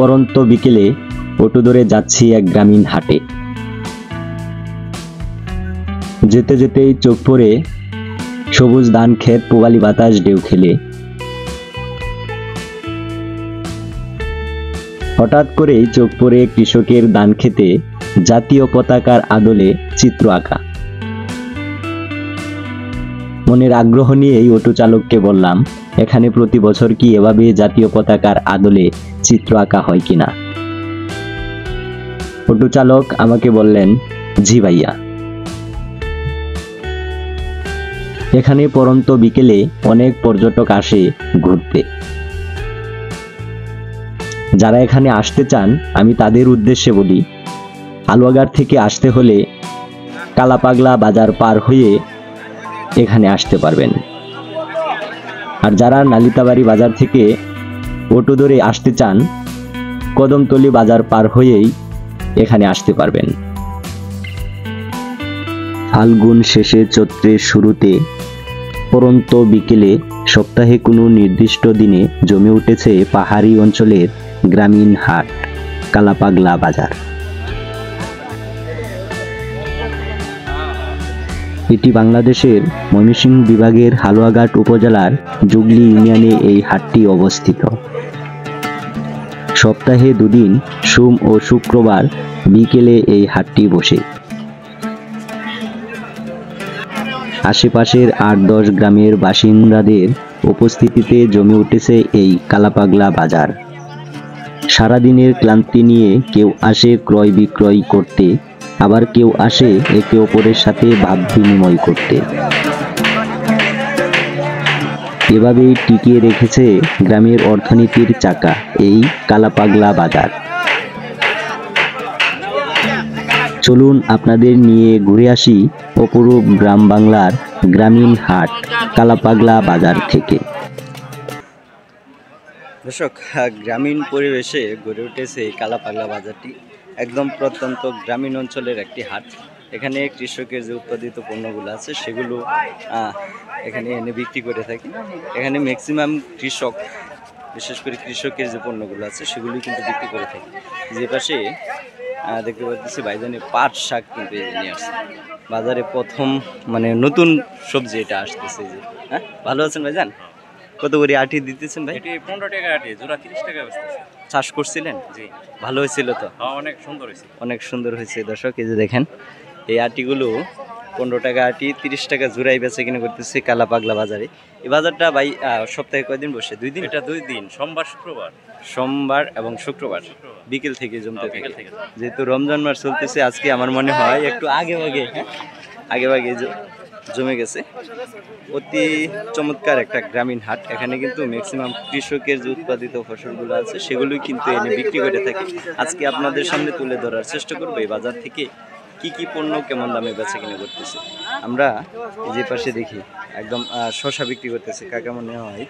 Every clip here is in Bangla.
পরন্ত বিকেলে অটো ধরে যাচ্ছি এক গ্রামীণ হাটে। যেতে যেতেই চোখ পড়ে সবুজ ধান ক্ষেত, পূবালী বাতাস ঢেউ খেলে। হঠাৎ করেই চোখ পড়ে কৃষকের ধান খেতে জাতীয় পতাকার আদলে চিত্র আঁকা। মনের আগ্রহ নিয়ে এই অটো চালককে বললাম, এখানে প্রতি বছর কি এভাবে জাতীয় পতাকার আদলে চিত্র আঁকা হয় কিনা? অটো চালক আমাকে বললেন, জি ভাইয়া। এখানে পরন্ত বিকেলে অনেক পর্যটক আসে ঘুরতে। যারা এখানে আসতে চান আমি তাদের উদ্দেশ্যে বলি, হালুয়াঘাট থেকে আসতে হলে কালাপাগলা বাজার পার হয়ে এখানে আসতে পারবেন। আর যারা নালিতাবাড়ি বাজার থেকে অটো ধরে আসতে চান, কদমতলী বাজার পার হয়েই এখানে আসতে পারবেন। ফাল্গুন শেষে চৈত্রের শুরুতে পরন্ত বিকেলে সপ্তাহে কোনো নির্দিষ্ট দিনে জমে উঠেছে পাহাড়ি অঞ্চলের গ্রামীণ হাট কালাপাগলা বাজার। এটি বাংলাদেশের ময়মনসিংহ বিভাগের হালুয়াঘাট উপজেলার জুগলি ইউনিয়নে এই হাটটি অবস্থিত। সপ্তাহে দুদিন সোম ও শুক্রবার বিকেলে এই হাটটি বসে। আশেপাশের ৮-১০ গ্রামের বাসিন্দাদের উপস্থিতিতে জমে উঠেছে এই কালাপাগলা বাজার। সারাদিনের ক্লান্তি নিয়ে কেউ আসে ক্রয় বিক্রয় করতে, আবার কেউ আসে একে অপরের সাথে ভাব বিনিময় করতে। এভাবেই টিকিয়ে রেখেছে গ্রামের অর্থনীতির চাকা এই কালাপাগলা বাজার। চলুন আপনাদের নিয়ে ঘুরে আসি অপরূপ গ্রাম বাংলার গ্রামীণ হাট কালাপাগলা বাজার থেকে। দর্শক, গ্রামীণ পরিবেশে গড়ে উঠেছে এই কালাপাগলা বাজারটি। একদম প্রত্যন্ত গ্রামীণ অঞ্চলের একটি হাট। এখানে কৃষকের যে উৎপাদিত পণ্যগুলো আছে সেগুলো এখানে এনে বিক্রি করে থাকি। এখানে ম্যাক্সিমাম কৃষক, বিশেষ করে কৃষকের যে পণ্যগুলো আছে সেগুলো কিন্তু বিক্রি করে থাকি। যে পাশে দেখতে পাচ্ছি ভাইজানে পাট শাক কিন্তু এই নিয়ে আসছে বাজারে। প্রথম নতুন সবজি এটা আসতেছে। যে হ্যাঁ, ভালো আছেন ভাইজান? কত করে আটি দিতেছেন ভাই? 15 টাকা আটি, জোড়া 30 টাকা বেচতেছে। চাষ করছিলেন? জি। ভালো হয়েছিল তো? হ্যাঁ, অনেক সুন্দর হয়েছে। অনেক সুন্দর হয়েছে। দর্শক, এই যে দেখেন, এই আটিগুলো 15 টাকা আটি, 30 টাকা জোড়াই বেচে কিনে করতেছে কালাপাগলা বাজারে। এই বাজারটা ভাই সপ্তাহে কয়দিন বসে? 2 দিন? এটা 2 দিন, সোমবার শুক্রবার। সোমবার এবং শুক্রবার বিকেল থেকে জমতে থাকে। যেহেতু রমজান মাস চলতেছে, আজকে আমার মনে হয় একটু আগে ভাগে জমে গেছে। অতি চমৎকার একটা গ্রামীণ হাট। এখানে কিন্তু ম্যাক্সিমাম কৃষকের যে উৎপাদিত ফসলগুলো আছে সেগুলোই কিন্তু এনে বিক্রি করে থাকে। আজকে আপনাদের সামনে তুলে ধরার চেষ্টা করবো এই বাজার থেকে কি কি পণ্য কেমন দামে বেচা কিনে করতেছে। আমরা যে পাশে দেখি একদম শসা বিক্রি করতেছে। কাকা মনে হয়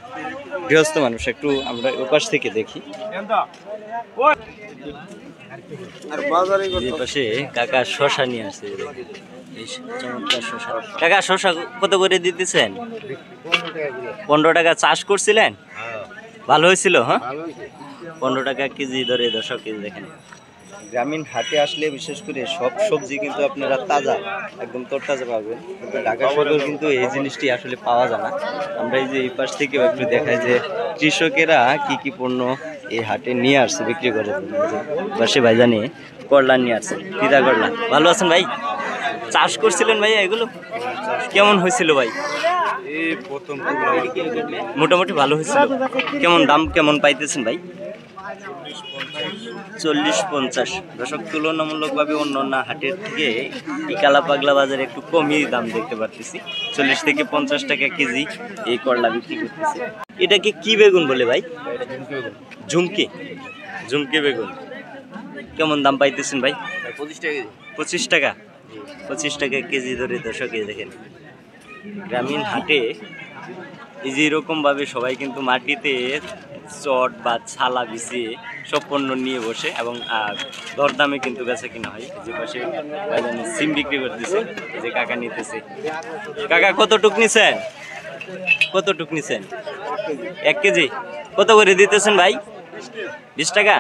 গৃহস্থ মানুষ, একটু আমরা ওই পাশ থেকে দেখি। যে পাশে কাকা শসা নিয়ে আসছে। কাকা শসা কত করে দিতেছেন? 15 টাকা। চাষ করছিলেন? ভালো হয়েছিল? হ্যাঁ, 15 টাকা কেজি ধরে। দর্শক, কেজি দেখেন, গ্রামীণ হাটে আসলে বিশেষ করে সব সবজি কিন্তু আপনারা তাজা, একদম তরতাজা পাবেন। ঢাকা শহরে কিন্তু এই জিনিসটি আসলে পাওয়া যায় না। আমরা এই যে এই পাশ থেকে একটু দেখাই যে কৃষকেরা কি কি পণ্য এই হাটে নিয়ে আসছে বিক্রি করে। পাশে ভাইজানি করলা নিয়ে আসছে, পিতা করলা। ভালো আছেন ভাই? চাষ করছিলেন ভাই? এগুলো কেমন হয়েছিল ভাই? মোটামুটি ভালো হয়েছিল। কেমন দাম কেমন পাইতেছেন ভাই? 40-50। দর্শক, তুলনামূলকভাবে অন্যান্য হাটের থেকে এই কালাপাগলা বাজারে একটু কমই দাম দেখতে পাচ্ছি। 40 থেকে 50 টাকা কেজি এই করলা বিক্রি করতেছে। এটাকে কি বেগুন বলে ভাই? ঝুমকি বেগুন। কেমন দাম পাইতেছেন ভাই? 25 টাকা। 25 টাকা কেজি ধরে। দর্শক, দেখেন, গ্রামীণ হাটে এই যে এরকমভাবে সবাই কিন্তু মাটিতে চট বা ছালা বিছিয়ে সব পণ্য নিয়ে বসে এবং দরদামে কিন্তু বেচা কিনা হয়। যে পাশে সিম বিক্রি করতেছে, এই যে কাকা নিতেছে। কাকা কতটুক নিছেন? 1 কেজি? কত করে দিতেছেন ভাই? 20 টাকা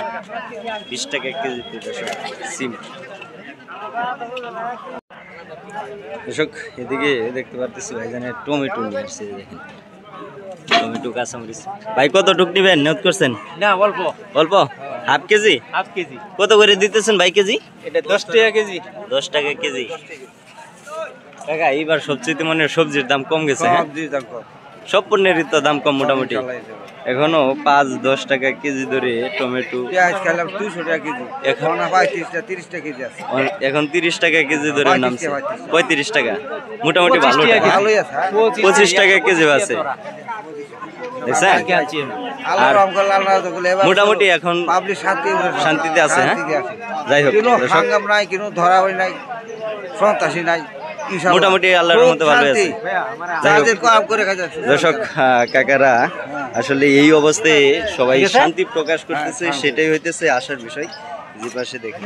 20 টাকা কেজিতে দর্শক সিম। দর্শক এদিকে দেখতে পারতেছি ভাইজানের টমেটো নিয়ে আসছে, দেখেন টমেটো কাঁচামরিচ। ভাই কত টুক নিবেন নিয়ত করছেন? না অল্প অল্প, হাফ কেজি। হাফ কেজি, কত করে দিতেছেন ভাই কেজি? এটা 10 টাকা কেজি। 10 টাকা কেজি। কাকা এইবার সবচেয়ে মনে হয় সবজির দাম কম গেছে, হ্যাঁ? সব পণ্যেরই তো দাম কম মোটামুটি। এখনো 5-10 টাকা কেজি ধরে টমেটো, পেঁয়াজ খেলাম 200 টাকা কেজি, এখন 30 টাকা কেজি আছে। এখন 30 টাকা কেজি ধরে নামছে, 35 টাকা মোটামুটি ভালো টাকা। ভালোই আছে, 25 টাকা কেজি আছে, দেখছেন? আর মোটামুটি এখন পাবলিক শান্তিতে আছে, হ্যাঁ? যাই হোক কোনো দর্শক, হাঙ্গাম নাই, কোনো ধরাবাড়ি নাই, সন্ত্রাসী নাই, ইনশাআল্লাহ। মোটামুটি আল্লাহর রহমতে ভালো আছে। যাই হোক যাদের কাম করে খাওয়া যাচ্ছে। দর্শক, কাকারা আসলে এই অবস্থায় সবাই শান্তি প্রকাশ করতেছে, সেটাই হইতেছে আসার বিষয়। যে পাশে দেখেন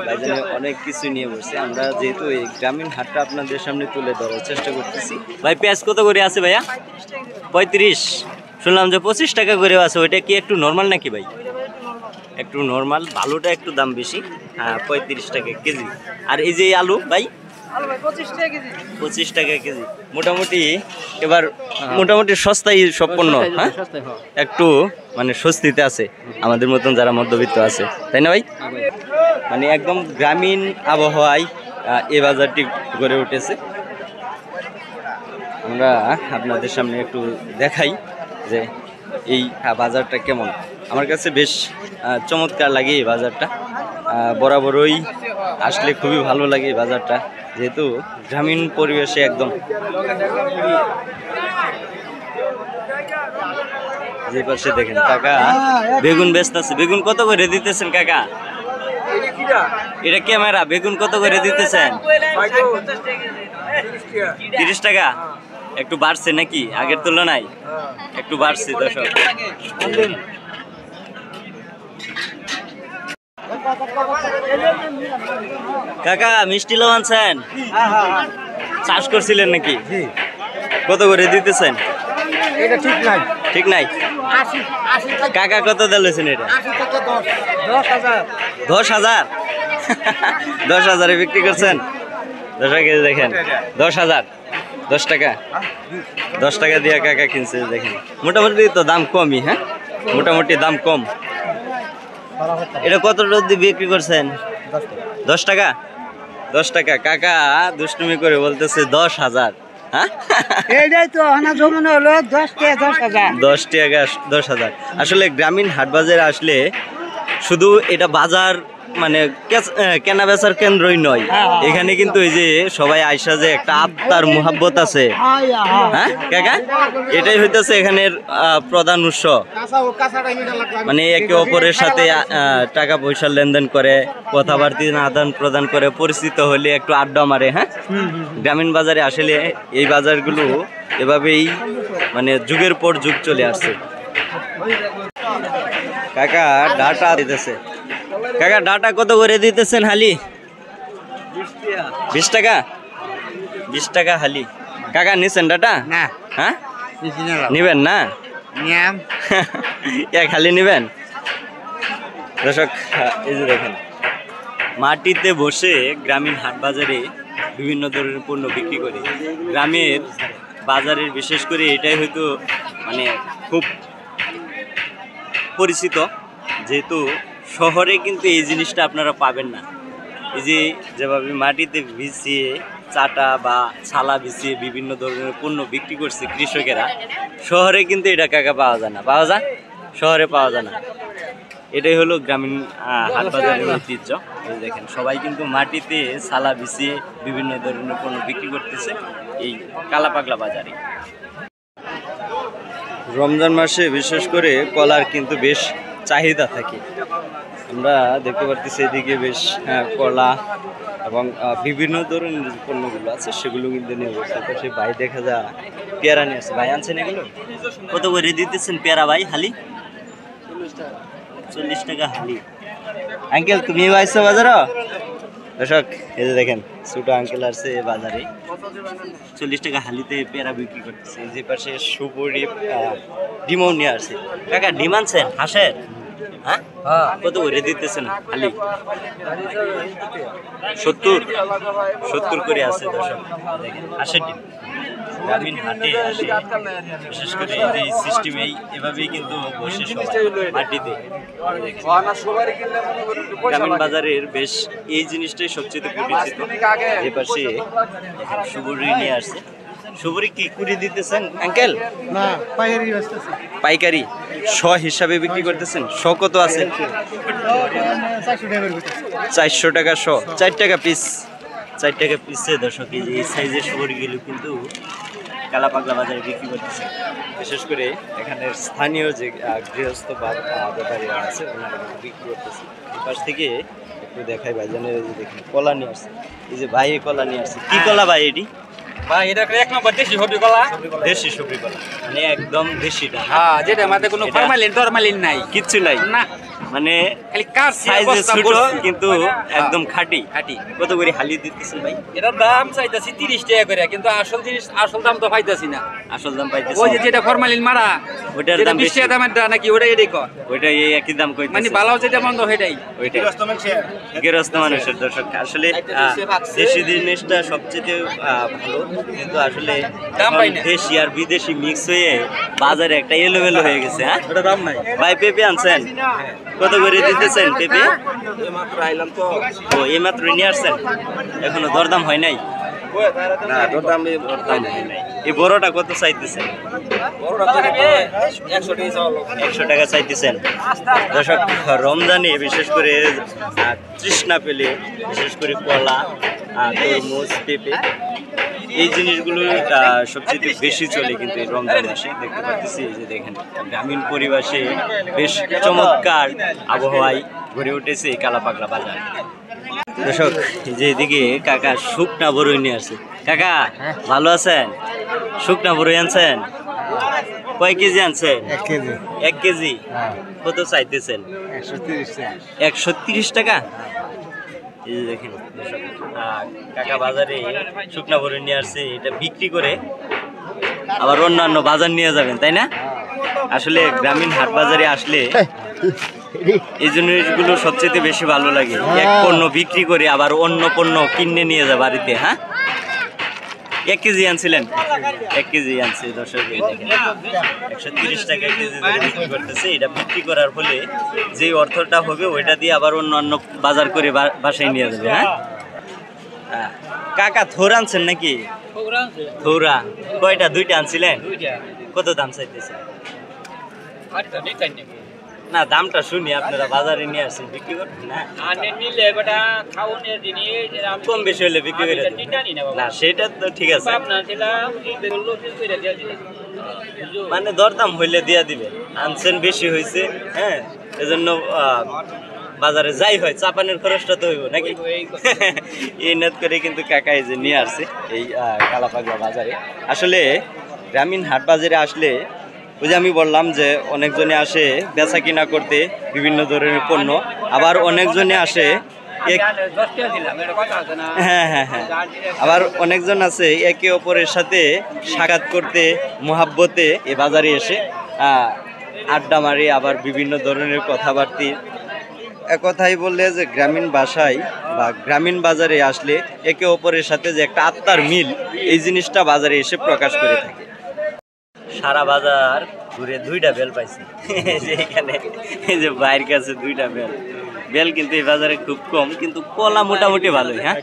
ভাইজানে অনেক কিছু নিয়ে বসছে। আমরা যেহেতু এই গ্রামীণ হাটটা আপনাদের সামনে তুলে ধরার চেষ্টা করতেছি। ভাই পেঁয়াজ কত করে আছে ভাইয়া? 35। শুনলাম যে 25 টাকা করে আছে, ওইটা কি একটু নর্মাল নাকি ভাই? একটু নর্মাল, ভালোটা একটু দাম বেশি। হ্যাঁ, 35 টাকা কেজি। আর এই যে আলু ভাই 25 টাকা কেজি। মোটামুটি এবার মোটামুটি সস্তায় সব পণ্য, হ্যাঁ? একটু মানে স্বস্তিতে আছে আমাদের মতন যারা মধ্যবিত্ত আছে, তাই না ভাই? মানে একদম গ্রামীণ আবহাওয়ায় এই বাজারটি গড়ে উঠেছে। আমরা আপনাদের সামনে একটু দেখাই যে এই বাজারটা কেমন। আমার কাছে বেশ চমৎকার লাগে এই বাজারটা। বরাবরই আসলে খুবই ভালো লাগে এই বাজারটা, যেহেতু গ্রামীণ পরিবেশে একদম। যে পাশে দেখেন কাকা বেগুন বেচতেছে। বেগুন কত করে দিতেছেন কাকা? এটা ক্যামেরা। বেগুন কত করে দিতেছেন? 30 টাকা। একটু বাড়ছে নাকি আগের তুলনায়? একটু বাড়ছে দর্শক। কাকা মিষ্টি লাউ আনছেন? চাষ করছিলেন নাকি? কত করে দিতেছেন? এটা ঠিক নাই, ঠিক নাই। কাকা কত দিলেছেন এটা? 10,000। 10,000। 10,000-এ বিক্রি করছেন? 10 টাকা দেখেন, 10,000। 10 টাকা, 10 টাকা দিয়ে কাকা কিনছে দেখেন। মোটামুটি তো দাম কমই, হ্যাঁ? মোটামুটি দাম কম। এটা কত দিয়ে বিক্রি করছেন? 10 টাকা। 10 টাকা। কাকা দুষ্টুমি করে বলতেছে 10,000, হ্যাঁ? এইটাই তো আনা জমন হলো 10 টাকা 10,000। 10 টাকা 10,000। আসলে গ্রামীণ হাট বাজারে আসলে শুধু এটা বাজার মানে কেনা বেচার কেন্দ্রই নয়, এখানে কিন্তু এই যে সবাই আইসা যে একটা আত্মার মুহাব্বত আছে, হ্যাঁ কাকা? এটাই হইতেছে এখানের প্রধান উৎস। মানে একে অপরের সাথে টাকা পয়সার লেনদেন করে, কথাবার্তা আদান প্রদান করে, পরিচিত হলে একটু আড্ডা মারে, হ্যাঁ? গ্রামীণ বাজারে আসলে এই বাজারগুলো এভাবেই মানে যুগের পর যুগ চলে আসছে। কাকা ডাটা দিতেছে। কাকা ডাটা কত করে দিতেছেন হালি? 20 টাকা। 20 টাকা হালি। কাকা নিছেন ডাটা? না, হ্যাঁ বেশি না, নিবেন না? নিয়াম এক হালি নিবেন? দর্শক, এই যে দেখেন মাটিতে বসে গ্রামীণ হাট বাজারে বিভিন্ন ধরনের পণ্য বিক্রি করে। গ্রামের বাজারের বিশেষ করে এটাই হয়তো মানে খুব পরিচিত, যেহেতু শহরে কিন্তু এই জিনিসটা আপনারা পাবেন না। এই যে যেভাবে মাটিতে ভিজিয়ে চাটা বা ছালা ভিজিয়ে বিভিন্ন ধরনের পণ্য বিক্রি করছে কৃষকেরা, শহরে কিন্তু এটা কাকা পাওয়া যায় না। পাওয়া যায়? শহরে পাওয়া যায় না। এটাই হলো গ্রামীণ হাট বাজারের ঐতিহ্য। এই দেখেন সবাই কিন্তু মাটিতে ছালা ভিজিয়ে বিভিন্ন ধরনের পণ্য বিক্রি করতেছে এই কালাপাগলা বাজারে। রমজান মাসে বিশেষ করে কলার কিন্তু বেশ চাহিদা থাকে। আমরা দেখতে পারতেছি এদিকে বেশ কলা এবং বিভিন্ন ধরনের যে পণ্যগুলো আছে সেগুলো কিন্তু নিয়ে বসছে। তো সেই ভাই দেখা যায় পেয়ারা নিয়ে আসছে। ভাই আনছেন এগুলো? কত করে দিতেছেন পেয়ারা ভাই হালি? 40 টাকা হালি। আঙ্কেল তুমি আইছো বাজারে? দর্শক এই যে দেখেন ছোট আঙ্কেল আসছে বাজারে, 40 টাকা হালিতে পেয়ারা বিক্রি করতেছে। যে পাশে সুপুরি ডিমও নিয়ে আসছে। কাকা ডিম আনছেন হাঁসের? হ্যাঁ কত করে দিতেছেন খালি 70 করে আছে দর্শক দেখেন হাঁসের ডিম গ্রামীণ হাটে আসে বিশেষ করে এই যে সিস্টেমে এভাবেই কিন্তু বসে সবাই হাটিতে গ্রামীণ বাজারের বেশ এই জিনিসটাই সবচেয়ে পরিচিত যে পাশে সুবরি নিয়ে আসছে সুবরি কি কুড়ি দিতেছেন আঙ্কেল না পাইকারি বেচতেছি পাইকারি শ হিসাবে বিক্রি করতেছেন শ কত আছে 400 টাকা শ 4 টাকা পিস 4 টাকা পিসে দর্শক এই যে এই সাইজের সুবরিগুলো কিন্তু কালাপাগলা বাজারে বিক্রি করতেছে বিশেষ করে এখানের স্থানীয় যে গৃহস্থ ব্যাপারীরা আছে ওনারা বিক্রি করতেছে এই পাশ থেকে একটু দেখাই ভাইজানের এই যে দেখুন কলা নিয়ে আসছে এই যে ভাই কলা নিয়ে আসছে কি কলা ভাই এটি ভাই এটা এক নম্বর দেশি সবজি কলা দেশি সবজি কলা মানে একদম দেশিটা হ্যাঁ যেটা আমাদের কোনো ফরমালিন টরমালিন নাই কিচ্ছু নাই না মানে খালি কার সাইজে ছোট কিন্তু একদম খাঁটি খাঁটি কত করে হালি দিতেছেন ভাই এটার দাম চাইতাছি 30 টাকা করে কিন্তু আসল জিনিস আসল দাম তো পাইতাছি না আসল দাম পাইতেছেন ওই যে যেটা ফরমালিন মারা ওটার যেটা দাম 20 বেশি টাকা দামের দা নাকি ওটা এটাই কর ওইটা এই একই দাম কইতেছে মানে ভালো যেটা মন্দ সেটাই ওইটাই গৃহস্থ মানুষের দর্শক আসলে দেশি জিনিসটা সবচেয়ে ভালো কিন্তু আসলে দাম পাই না। দেশি আর বিদেশি মিক্স হয়ে বাজারে একটা এলোমেলো হয়ে গেছে হ্যাঁ ওটা দাম নাই ভাই পেঁপে আনছেন কত করে দিতেছেন পেঁপে ও এইমাত্র নিয়ে আসছেন এখনো দরদাম হয় নাই না দরদাম দরদাম হয় নাই এই বড়টা কত চাইতেছেন 100 টাকা চাইতেছেন দর্শক রমজানে বিশেষ করে তৃষ্ণা পেলে বিশেষ করে কলা তরমুজ পেঁপে এই জিনিসগুলো সবচেয়ে বেশি চলে কিন্তু এই রমজান মাসে দেখতে পাচ্ছি এই যে দেখেন গ্রামীণ পরিবেশে বেশ চমৎকার আবহাওয়ায় গড়ে উঠেছে এই কালাপাগলা বাজার দর্শক এই যে এদিকে কাকা শুকনা বড়ই নিয়ে আসছে কাকা ভালো আছেন শুকনা বড়ই আনছেন কয় কেজি আনছেন 1 কেজি কত চাইতেছেন 130 টাকা এই যে দেখেন কাকা বাজারে শুকনা বড়ই নিয়ে আসছে এটা বিক্রি করে আবার অন্যান্য বাজার নিয়ে যাবেন তাই না আসলে গ্রামীণ হাট বাজারে আসলে এই জিনিসগুলো সবচেয়ে বেশি ভালো লাগে এক পণ্য বিক্রি করে আবার অন্য পণ্য কিনে নিয়ে যায় বাড়িতে হ্যাঁ 1 কেজি আনছিলেন 1 কেজি আনছে দর্শক 130 টাকা কেজি বিক্রি করতেছে এটা বিক্রি করার ফলে যে অর্থটা হবে ওইটা দিয়ে আবার অন্য বাজার করে বাসায় নিয়ে যাবে হ্যাঁ কাকা থোর আনছেন নাকি থোরা কয়টা দুইটা আনছিলেন কত দাম চাইতেছে না দামটা শুনি আপনারা বাজারে নিয়ে আসছেন বিক্রি করবেন না কম বেশি হলে বিক্রি করে না সেটা তো ঠিক আছে মানে দরদাম হইলে দিয়া দিবে আনছেন বেশি হয়েছে হ্যাঁ এজন্য বাজারে যাই হয় চাপানের খরচটা তো হইব নাকি এই নেট করে কিন্তু কাকা এই যে নিয়ে আসছে এই কালাপাগলা বাজারে আসলে গ্রামীণ হাট বাজারে আসলে ওই যে আমি বললাম যে অনেকজনে আসে বেচা কিনা করতে বিভিন্ন ধরনের পণ্য আবার অনেকজনে আসে হ্যাঁ হ্যাঁ হ্যাঁ আবার অনেকজন আছে একে অপরের সাথে সাক্ষাৎ করতে মোহাব্বতে এ বাজারে এসে আড্ডা মারি আবার বিভিন্ন ধরনের কথাবার্তি একথাই বললে যে গ্রামীণ ভাষায় বা গ্রামীণ বাজারে আসলে একে অপরের সাথে যে একটা আত্মার মিল এই জিনিসটা বাজারে এসে প্রকাশ করে থাকে সারা বাজার ঘুরে 2টা বেল পাইছি যে এখানে এই যে বাইরের কাছে 2টা বেল কিন্তু এই বাজারে খুব কম কিন্তু কলা মোটামুটি ভালোই হ্যাঁ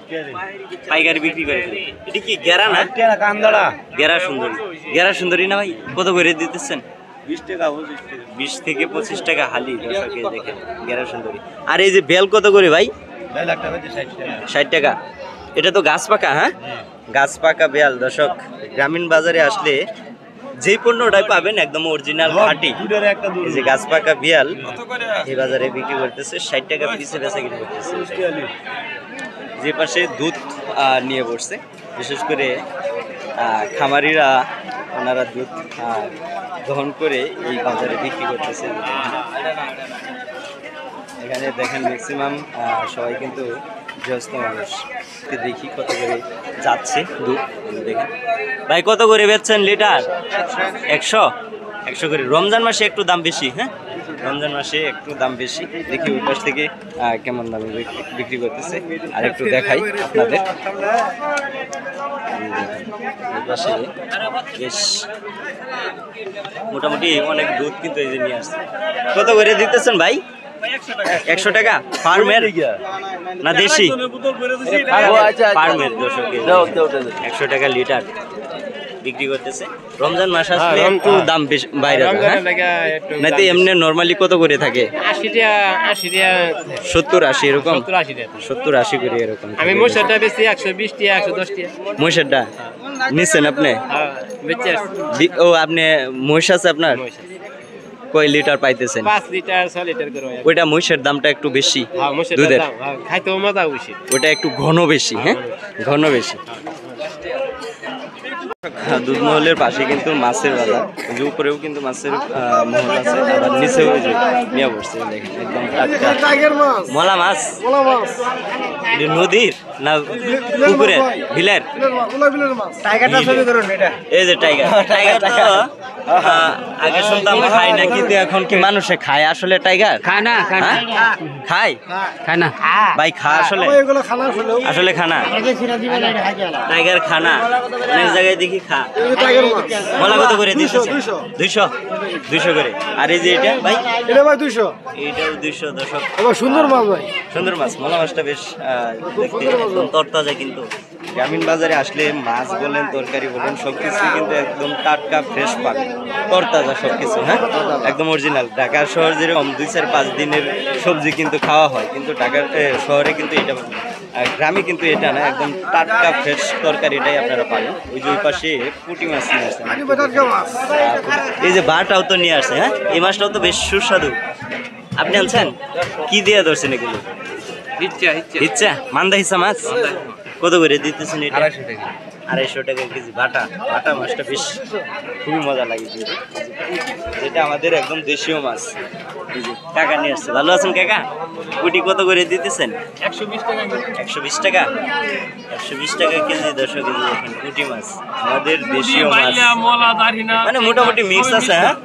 পাইকারি বিক্রি করে এটা কি গেরা না গেরা সুন্দরী না ভাই কত করে দিতেছেন 20 থেকে 25 টাকা হালি দর্শকে দেখেন গেরা সুন্দরী আর এই যে বেল কত করে ভাই 60 টাকা এটা তো গাছ পাকা হ্যাঁ গাছ পাকা বেল দর্শক গ্রামীণ বাজারে আসলে যেই পণ্যটাই পাবেন একদম অরিজিনাল খাঁটি এই যে গাছ পাকা বিয়াল এই বাজারে বিক্রি করতেছে 60 টাকা পিসে বেচা কিনা করতেছে যে পাশে দুধ নিয়ে বসছে বিশেষ করে খামারিরা ওনারা দুধ গ্রহণ করে এই বাজারে বিক্রি করতেছে এখানে দেখেন ম্যাক্সিমাম সবাই কিন্তু গৃহস্থ মানুষ দেখি কত করে যাচ্ছে দুধ দেখেন ভাই কত করে বেচছেন লিটার 100 করে রমজান মাসে একটু দাম বেশি হ্যাঁ রমজান মাসে একটু দাম বেশি। দেখি ওই পাশ থেকে কেমন দামে বিক্রি করতেছে আর একটু দেখাই আপনাদের। এই পাশে বেশ মোটামুটি অনেক দুধ কিন্তু এই যে নিয়ে আসছে। কত করে দিতেছেন ভাই? 100 টাকা ফার্মের না দেশি? ফার্মের 100 টাকা লিটার বিক্রি করতেছে। রমজান মাস আসলে একটু দাম বেশি বাইরে না তো এমনি নরমালি কত করে থাকে? 70-80 এরকম, 70-80 করে এরকম। আমি মশাটা বেশি 120 টাকা 110 টাকা। মহিষেরটা নিচ্ছেন আপনি? ও আপনি মহিষ আছে আপনার? কয় লিটার পাইতেছেন? 5 লিটার 6 লিটার করে। ওইটা মহিষের দামটা একটু বেশি মশার দুধের, দাম খাইতে মজা বেশি। ওটা একটু ঘন বেশি। হ্যাঁ, ঘন বেশি। দুধ মহলের পাশে কিন্তু মাছের বাজার, যে উপরেও কিন্তু মাছের মহল আছে, আবার নিচেও নিয়ে বসছে। দেখেন একদম টাটকা মলা মাছ। এটা নদীর না পুকুরের? বিলের? এই যে টাইগার, টাইগার তো আগে শুনতাম খায় না, কিন্তু এখন কি মানুষে খায় আসলে টাইগার? খায় না, খায় না, খায় খায় না ভাই, খা আসলে আসলে খানা টাইগার খানা অনেক জায়গায় দেখি খা। মলা কত করে দিচ্ছে? 200 করে। আর এই যে এটা ভাই? এটা ভাই 200। এইটাও 200। দর্শক সুন্দর মাছ ভাই, সুন্দর মাছ। মলা মাছটা বেশ দেখতে একদম তরতাজা। কিন্তু গ্রামীণ বাজারে আসলে মাছ বলেন, তরকারি বলেন, সবকিছু কিন্তু একদম টাটকা ফ্রেশ পাবেন, তরতাজা সবকিছু। হ্যাঁ, একদম অরিজিনাল। ঢাকা শহর যেরকম 2-4-5 দিনের সবজি কিন্তু খাওয়া হয়, কিন্তু ঢাকার শহরে কিন্তু এটা, গ্রামে কিন্তু এটা না, একদম টাটকা ফ্রেশ তরকারিটাই আপনারা পাবেন। ওই যে ওই পাশে পুঁটি মাছ নিয়ে আসছে, এই যে বাটাও তো নিয়ে আসছে। হ্যাঁ, এই মাছটাও তো বেশ সুস্বাদু। আপনি আনছেন? কি দিয়ে ধরছেন এগুলো? ইচ্ছা মান্দা হিসা মাছ। কত করে দিতেছেন এটা? 250 টাকা কেজি। বাটা মাছটা বেশ খুবই মজা লাগে কিন্তু, যেটা আমাদের একদম দেশীয় মাছ। কাকা নিয়ে আসছে। ভালো আছেন কাকা? পুঁটি কত করে দিতেছেন? 120 টাকা। 120 টাকা 120 টাকা কেজি। 10 কেজি দেখেন পুঁটি মাছ, আমাদের দেশীয় মাছ, মানে মোটামুটি মিক্স আছে। হ্যাঁ,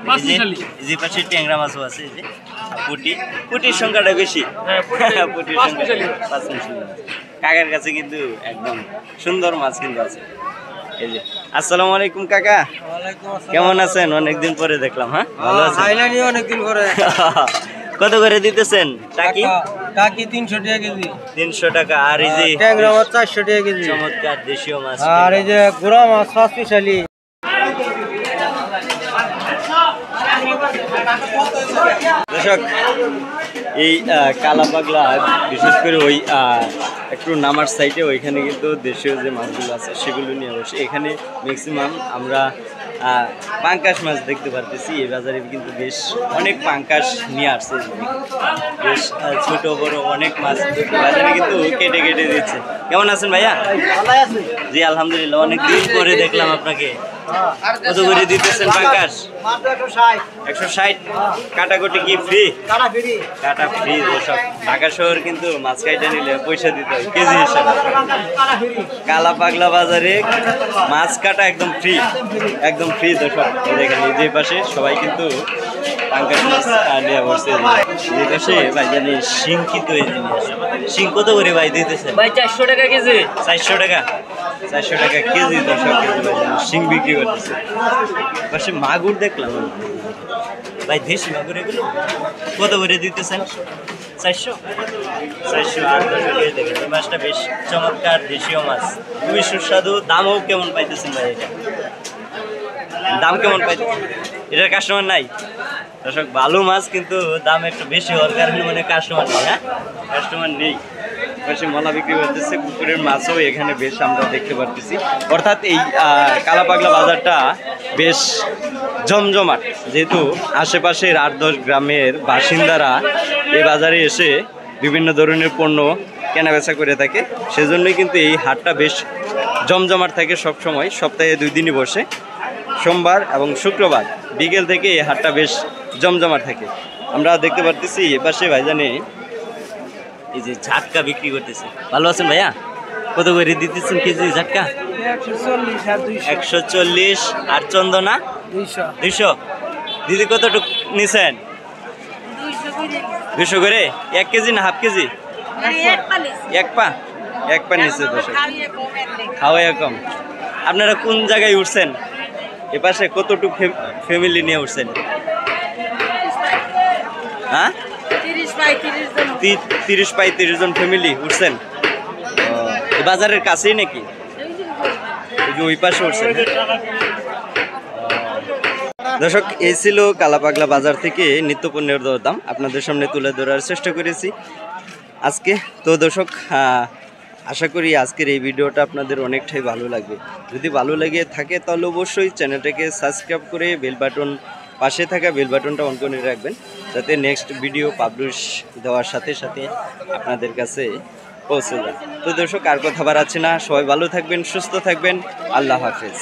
যে পাশে ট্যাংরা মাছও আছে। এই যে পুঁটির সংখ্যাটা বেশি। পুঁটির সংখ্যা 5 কাকার কাছে কিন্তু একদম সুন্দর মাছ কিন্তু আছে। এই যে আসসালামু আলাইকুম কাকা, কেমন আছেন? অনেকদিন পরে দেখলাম। হ্যাঁ, ভালো আছেন? অনেকদিন করে। কত করে দিতেছেন? টাকি 300 টাকা কেজি। 300 টাকা। আর এই যে ট্যাংরা মাছ 400 টাকা কেজি। চমৎকার দেশীয় মাছ। আর এই যে গুড়া মাছ 5 দর্শক, এই কালা পাগলা বিশেষ করে ওই একটু নামার সাইডে ওইখানে কিন্তু দেশীয় যে মাছগুলো আছে সেগুলো নিয়ে বসে। এখানে ম্যাক্সিমাম আমরা পাঙ্কাশ মাছ দেখতে পারতেছি। এই বাজারে কিন্তু বেশ অনেক পাঙ্কাশ নিয়ে আসছে, বেশ ছোট বড় অনেক মাছ বাজারে কিন্তু কেটে কেটে দিচ্ছে। কেমন আছেন ভাইয়া? জি আলহামদুলিল্লাহ, অনেক দিন পরে দেখলাম আপনাকে। কত করে দিতেছেন পাঙ্কাশ? 160। কাটাকুটি কি ফ্রি? কাটা ফ্রি। সব ঢাকা শহর কিন্তু মাছ কাটা নিলে পয়সা দিতে হয় কেজি হিসাবে। কালা পাগলা বাজারে মাছ কাটা একদম ফ্রি, একদম ফ্রি। দর্শক দেখেন যে পাশে সবাই কিন্তু পাঙ্কাশ মাছ নিয়ে বসছে। যে পাশে ভাই জানি শিং কিন্তু এই জিনিস। শিং কত করে ভাই দিতেছেন? ভাই 400 টাকা কেজি। 400 টাকা 400 টাকা কেজি। দর্শক কিন্তু শিং বিক্রি করতেছে। পাশে মাগুর দেখলাম ভাই, দেশি মাগুর এগুলো কত করে দিতেছেন? 400। আর দেখেন এই মাছটা বেশ চমৎকার দেশীয় মাছ, খুবই সুস্বাদু। দামও কেমন পাইতেছেন ভাই? এটা দাম কেমন পাইতেছেন? এটার কাস্টমার নাই? দর্শক, ভালো মাছ কিন্তু দাম একটু বেশি হওয়ার কারণে মানে কাস্টমার নেই। হ্যাঁ, কাস্টমার নেই। পাশে মলা বিক্রি করতেছে, পুকুরের মাছও এখানে বেশ আমরা দেখতে পারতেছি। অর্থাৎ এই কালা পাগলা বাজারটা বেশ জমজমাট, যেহেতু আশেপাশের 8-10 গ্রামের বাসিন্দারা এই বাজারে এসে বিভিন্ন ধরনের পণ্য কেনাবেচা করে থাকে, সেজন্যই কিন্তু এই হাটটা বেশ জমজমাট থাকে সব সময়। সপ্তাহে 2 দিনই বসে, সোমবার এবং শুক্রবার বিকেল থেকে এই হাটটা বেশ জমজমাট থাকে। আমরা দেখতে পারতেছি এপাশে ভাইজানে এই যে ঝাটকা বিক্রি করতেছে। ভালো আছেন ভাইয়া? কত করে দিতেছেন কেজি ঝাটকা? 140। আর চন্দনা 200। দিদি কতটুকু নিছেন? 200 করে 1 কেজি না হাফ কেজি? এক পা নিচে দর্শক, খাওয়া কম। আপনারা কোন জায়গায় উঠছেন? এপাশে কতটুকু ফ্যামিলি নিয়ে উঠছেন? হ্যাঁ, 30-35 জন ফ্যামিলি উঠছেন। এই বাজারের কাছেই নাকি? এই যে ওই পাশে উঠছেন। দর্শক, এই ছিল কালাপাগলা বাজার থেকে নিত্য পণ্যের দরদাম আপনাদের সামনে তুলে ধরার চেষ্টা করেছি আজকে। তো দর্শক, আশা করি আজকের এই ভিডিওটা আপনাদের অনেকটাই ভালো লাগবে। যদি ভালো লেগে থাকে তাহলে অবশ্যই চ্যানেলটাকে সাবস্ক্রাইব করে বেল বাটন, পাশে থাকা বেল বাটনটা অন করে রাখবেন, যাতে নেক্সট ভিডিও পাবলিশ দেওয়ার সাথে সাথে আপনাদের কাছে পৌঁছে যায়। তো দর্শক, আর কথা বাড়াচ্ছি না, সবাই ভালো থাকবেন, সুস্থ থাকবেন। আল্লাহ হাফেজ।